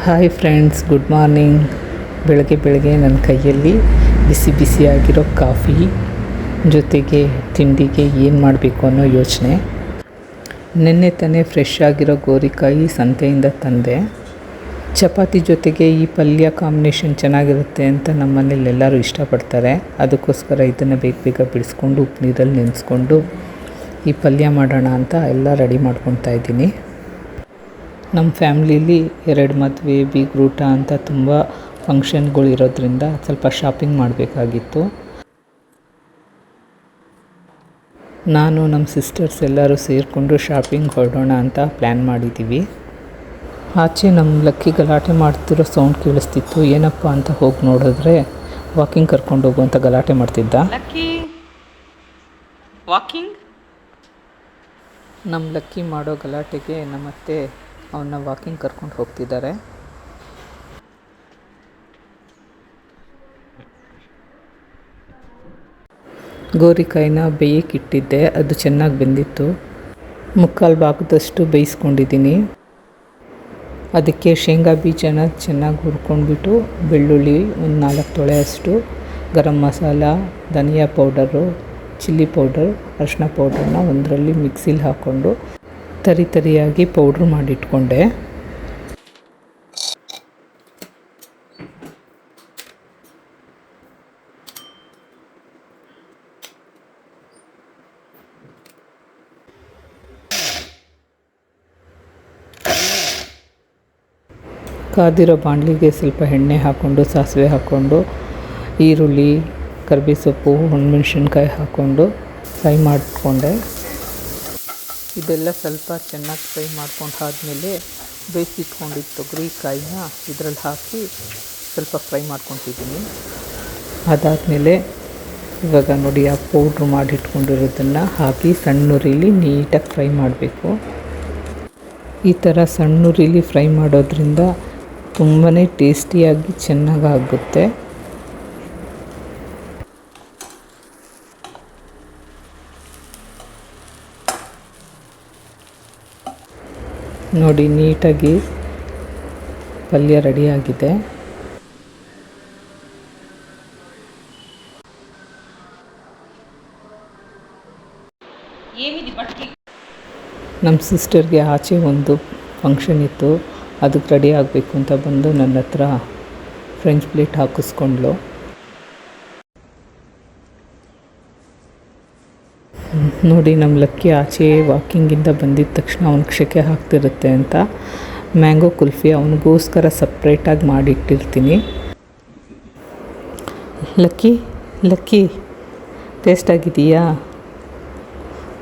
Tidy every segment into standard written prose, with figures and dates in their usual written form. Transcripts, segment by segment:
Hi friends, good morning. ಬೆಳಗ್ಗೆ ನನ್ನ ಕೈಯಲ್ಲಿ ಬಿಸಿ ಬಿಸಿಯಾಗಿರೋ ಕಾಫಿ ಜೊತೆಗೆ ತಿಂಡಿಗೆ ಏನು ಮಾಡಬೇಕು ಅನ್ನೋ ಯೋಚನೆ. ನೆನ್ನೆ ತಾನೇ ಫ್ರೆಶ್ ಆಗಿರೋ ಗೋರಿಕಾಯಿ ಸಂತೆಯಿಂದ ತಂದೆ. ಚಪಾತಿ ಜೊತೆಗೆ ಈ ಪಲ್ಯ ಕಾಂಬಿನೇಷನ್ ಚೆನ್ನಾಗಿರುತ್ತೆ ಅಂತ ನಮ್ಮ ಮನೇಲಿ ಎಲ್ಲರೂ ಇಷ್ಟಪಡ್ತಾರೆ. ಅದಕ್ಕೋಸ್ಕರ ಇದನ್ನು ಬೇಗ ಬಿಡಿಸ್ಕೊಂಡು ಉಪ್ಪು ನೀರಲ್ಲಿ ನೆನೆಸ್ಕೊಂಡು ಈ ಪಲ್ಯ ಮಾಡೋಣ ಅಂತ ಎಲ್ಲ ರೆಡಿ ಮಾಡ್ಕೊತಾ ಇದ್ದೀನಿ. ನಮ್ಮ ಫ್ಯಾಮ್ಲೀಲಿ 2 ಮದುವೆ, ಬೀಗ್ರೂಟ ಅಂತ ತುಂಬ ಫಂಕ್ಷನ್ಗಳು ಇರೋದ್ರಿಂದ ಸ್ವಲ್ಪ ಶಾಪಿಂಗ್ ಮಾಡಬೇಕಾಗಿತ್ತು. ನಾನು ನಮ್ಮ ಸಿಸ್ಟರ್ಸ್ ಎಲ್ಲರೂ ಸೇರಿಕೊಂಡು ಶಾಪಿಂಗ್ ಹೊರಡೋಣ ಅಂತ ಪ್ಲ್ಯಾನ್ ಮಾಡಿದ್ದೀವಿ. ಆಚೆ ನಮ್ಮ ಲಕ್ಕಿ ಗಲಾಟೆ ಮಾಡ್ತಿರೋ ಸೌಂಡ್ ಕೇಳಿಸ್ತಿತ್ತು. ಏನಪ್ಪ ಅಂತ ಹೋಗಿ ನೋಡಿದ್ರೆ ವಾಕಿಂಗ್ ಕರ್ಕೊಂಡು ಹೋಗು ಅಂತ ಗಲಾಟೆ ಮಾಡ್ತಿದ್ದ. ನಮ್ಮ ಲಕ್ಕಿ ಮಾಡೋ ಗಲಾಟೆಗೆ ನಮ್ಮತ್ತೆ ಅವನ್ನ ವಾಕಿಂಗ್ ಕರ್ಕೊಂಡು ಹೋಗ್ತಿದ್ದಾರೆ. ಗೋರಿಕಾಯಿನ ಬೇಯಕ್ಕಿಟ್ಟಿದ್ದೆ, ಅದು ಚೆನ್ನಾಗಿ ಬೆಂದಿತ್ತು. ಮುಕ್ಕಾಲು ಭಾಗದಷ್ಟು ಬೇಯಿಸ್ಕೊಂಡಿದ್ದೀನಿ. ಅದಕ್ಕೆ ಶೇಂಗಾ ಬೀಜನ ಚೆನ್ನಾಗಿ ಹುರ್ಕೊಂಡ್ಬಿಟ್ಟು ಬೆಳ್ಳುಳ್ಳಿ ಒಂದು 4 ತೊಳೆಯಷ್ಟು, ಗರಂ ಮಸಾಲ, ಧನಿಯಾ ಪೌಡರು, ಚಿಲ್ಲಿ ಪೌಡರ್, ಅರಿಶಿನ ಪೌಡ್ರನ್ನ ಒಂದರಲ್ಲಿ ಮಿಕ್ಸಿಲಿ ಹಾಕ್ಕೊಂಡು ತರಿಯಾಗಿ ಪೌಡ್ರ್ ಮಾಡಿಟ್ಕೊಂಡೆ. ಕಾದಿರೋ ಬಾಣಲಿಗೆ ಸ್ವಲ್ಪ ಎಣ್ಣೆ ಹಾಕ್ಕೊಂಡು, ಸಾಸಿವೆ ಹಾಕ್ಕೊಂಡು, ಈರುಳ್ಳಿ, ಕರಿಬೇವು ಸೊಪ್ಪು, ಒಣಮೆಣ್ಸಿನ್ಕಾಯಿ ಹಾಕ್ಕೊಂಡು ಫ್ರೈ ಮಾಡಿಕೊಂಡೆ. ಇದೆಲ್ಲ ಸ್ವಲ್ಪ ಚೆನ್ನಾಗಿ ಫ್ರೈ ಮಾಡ್ಕೊಂಡು ಆದಮೇಲೆ ಬೇಯಿಸಿಟ್ಕೊಂಡಿದ್ದ ತೊಗರಿಕಾಯಿನ ಇದರಲ್ಲಿ ಹಾಕಿ ಸ್ವಲ್ಪ ಫ್ರೈ ಮಾಡ್ಕೊತಿದ್ದೀನಿ. ಅದಾದಮೇಲೆ ಇವಾಗ ನೋಡಿ ಆ ಪೌಡ್ರ್ ಮಾಡಿಟ್ಕೊಂಡಿರೋದನ್ನು ಹಾಕಿ ಸಣ್ಣುರಿಲಿ ನೀಟಾಗಿ ಫ್ರೈ ಮಾಡಬೇಕು. ಈ ಥರ ಸಣ್ಣುರಿಲಿ ಫ್ರೈ ಮಾಡೋದ್ರಿಂದ ತುಂಬಾ ಟೇಸ್ಟಿಯಾಗಿ ಚೆನ್ನಾಗಾಗುತ್ತೆ. ನೋಡಿ, ನೀಟಾಗಿ ಪಲ್ಯ ರೆಡಿಯಾಗಿದೆ. ನಮ್ಮ ಸಿಸ್ಟರ್ಗೆ ಆಚೆ ಒಂದು ಫಂಕ್ಷನ್ ಇತ್ತು, ಅದಕ್ಕೆ ರೆಡಿ ಆಗಬೇಕು ಅಂತ ಬಂದು ನನ್ನ ಹತ್ರ ಫ್ರೆಂಚ್ ಪ್ಲೇಟ್ ಹಾಕಿಸ್ಕೊಂಡ್ಳು. ನೋಡಿ, ನಮ್ಮ ಲಕ್ಕಿ ಆಚೆ ವಾಕಿಂಗಿಂದ ಬಂದಿದ್ದ ತಕ್ಷಣ ಅವ್ನಿಗೆ ಶೆಕೆ ಆಗ್ತಿರುತ್ತೆ ಅಂತ ಮ್ಯಾಂಗೋ ಕುಲ್ಫಿ ಅವನಿಗೋಸ್ಕರ ಸಪ್ರೇಟಾಗಿ ಮಾಡಿಟ್ಟಿರ್ತೀನಿ. ಲಕ್ಕಿ ಟೇಸ್ಟ್ ಆಗಿದೆಯಾ?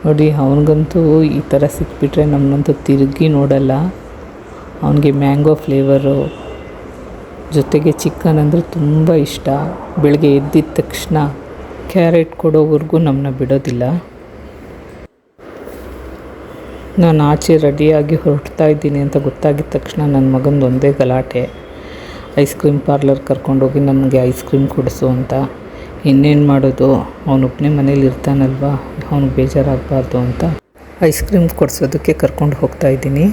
ನೋಡಿ, ಅವನಿಗಂತೂ ಈ ಥರ ಸಿಕ್ಬಿಟ್ರೆ ನಮ್ಮನ್ನಂತೂ ತಿರುಗಿ ನೋಡಲ್ಲ. ಅವನಿಗೆ ಮ್ಯಾಂಗೋ ಫ್ಲೇವರು ಜೊತೆಗೆ ಚಿಕನ್ ಅಂದರೆ ತುಂಬ ಇಷ್ಟ. ಬೆಳಗ್ಗೆ ಎದ್ದಿದ್ದ ತಕ್ಷಣ ಕ್ಯಾರೆಟ್ ಕೊಡೋವರೆಗೂ ನಮ್ಮನ್ನ ಬಿಡೋದಿಲ್ಲ. ನಾನು ಆಚೆ ರೆಡಿಯಾಗಿ ಹೊರಡ್ತಾ ಇದ್ದೀನಿ ಅಂತ ಗೊತ್ತಾಗಿದ್ದ ತಕ್ಷಣ ನನ್ನ ಮಗಂದು ಒಂದೇ ಗಲಾಟೆ. ಐಸ್ ಕ್ರೀಮ್ ಪಾರ್ಲರ್ ಕರ್ಕೊಂಡೋಗಿ ನಮಗೆ ಐಸ್ ಕ್ರೀಮ್ ಕೊಡಿಸು ಅಂತ. ಇನ್ನೇನು ಮಾಡೋದು, ಅವನೊಬ್ಬನೇ ಮನೇಲಿ ಇರ್ತಾನಲ್ವ, ಅವ್ನಿಗೆ ಬೇಜಾರಾಗಬಾರ್ದು ಅಂತ ಐಸ್ ಕ್ರೀಮ್ ಕೊಡಿಸೋದಕ್ಕೆ ಕರ್ಕೊಂಡು ಹೋಗ್ತಾ ಇದ್ದೀನಿ.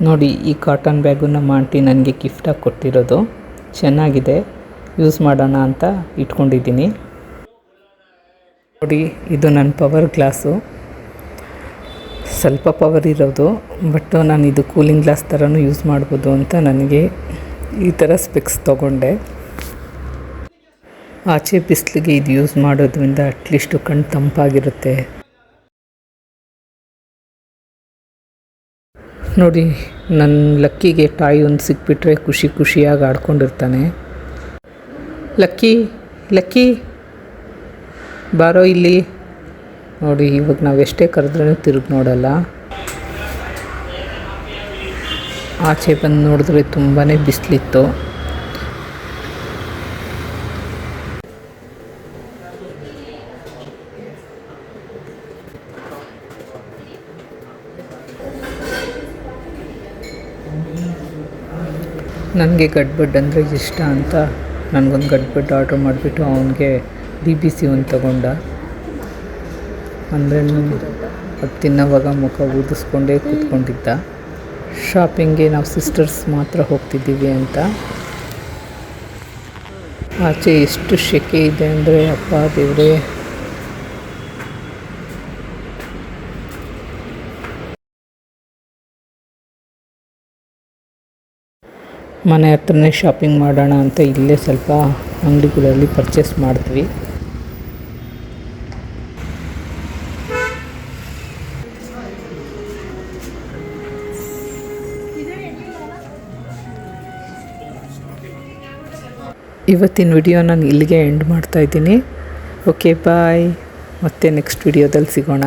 ನೋಡಿ, ಈ ಕಾಟನ್ ಬ್ಯಾಗು ನಮ್ಮ ಆಂಟಿ ನನಗೆ ಗಿಫ್ಟಾಗಿ ಕೊಟ್ಟಿರೋದು. ಚೆನ್ನಾಗಿದೆ, ಯೂಸ್ ಮಾಡೋಣ ಅಂತ ಇಟ್ಕೊಂಡಿದ್ದೀನಿ. ನೋಡಿ, ಇದು ನನ್ನ ಪವರ್ ಗ್ಲಾಸು. ಸ್ವಲ್ಪ ಪವರ್ ಇರೋದು, ಬಟ್ ನಾನು ಇದು ಕೂಲಿಂಗ್ ಗ್ಲಾಸ್ ಥರನೂ ಯೂಸ್ ಮಾಡ್ಬೋದು ಅಂತ ನನಗೆ ಈ ಥರ ಸ್ಪೆಕ್ಸ್ ತೊಗೊಂಡೆ. ಆಚೆ ಬಿಸಿಲಿಗೆ ಇದು ಯೂಸ್ ಮಾಡೋದ್ರಿಂದ ಅಟ್ಲೀಸ್ಟು ಕಣ್ಣು ತಂಪಾಗಿರುತ್ತೆ. ನೋಡಿ, ನನ್ನ ಲಕ್ಕಿಗೆ ಟಾಯ್ ಒಂದು ಸಿಕ್ಬಿಟ್ರೆ ಖುಷಿಯಾಗಿ ಆಡ್ಕೊಂಡಿರ್ತಾನೆ. ಲಕ್ಕಿ ಬಾರೋ ಇಲ್ಲಿ. ನೋಡಿ, ಇವಾಗ ನಾವು ಎಷ್ಟೇ ಕರೆದ್ರೂ ತಿರುಗಿ ನೋಡಲ್ಲ. ಆಚೆ ಬಂದು ನೋಡಿದ್ರೆ ತುಂಬಾ ಬಿಸಿಲಿತ್ತು. ನನಗೆ ಗಡ್ಬಡ್ ಅಂದರೆ ಇಷ್ಟ ಅಂತ ನನಗೊಂದು ಗಡ್ಬಡ್ ಆರ್ಡ್ರ್ ಮಾಡಿಬಿಟ್ಟು ಅವನಿಗೆ BBC ಒಂದು ತಗೊಂಡ. ಅಂದರೆ ಅದು ತಿನ್ನೋವಾಗ ಮುಖ ಊದಿಸ್ಕೊಂಡೇ ಕೂತ್ಕೊಂಡಿದ್ದ. ಶಾಪಿಂಗ್ಗೆ ನಾವು ಸಿಸ್ಟರ್ಸ್ ಮಾತ್ರ ಹೋಗ್ತಿದ್ದೀವಿ ಅಂತ. ಆಚೆ ಎಷ್ಟು ಸೆಕೆ ಇದೆ ಅಂದರೆ ಅಪ್ಪ ದೇವರೇ. ಮನೆ ಹತ್ರನೇ ಶಾಪಿಂಗ್ ಮಾಡೋಣ ಅಂತ ಇಲ್ಲೇ ಸ್ವಲ್ಪ ಅಂಗಡಿಗಳಲ್ಲಿ ಪರ್ಚೇಸ್ ಮಾಡಿದ್ವಿ. ಇವತ್ತಿನ ವಿಡಿಯೋ ನಾನು ಇಲ್ಲಿಗೆ ಎಂಡ್ ಮಾಡ್ತಾಯಿದ್ದೀನಿ. ಓಕೆ ಬಾಯ್, ಮತ್ತೆ ನೆಕ್ಸ್ಟ್ ವಿಡಿಯೋದಲ್ಲಿ ಸಿಗೋಣ.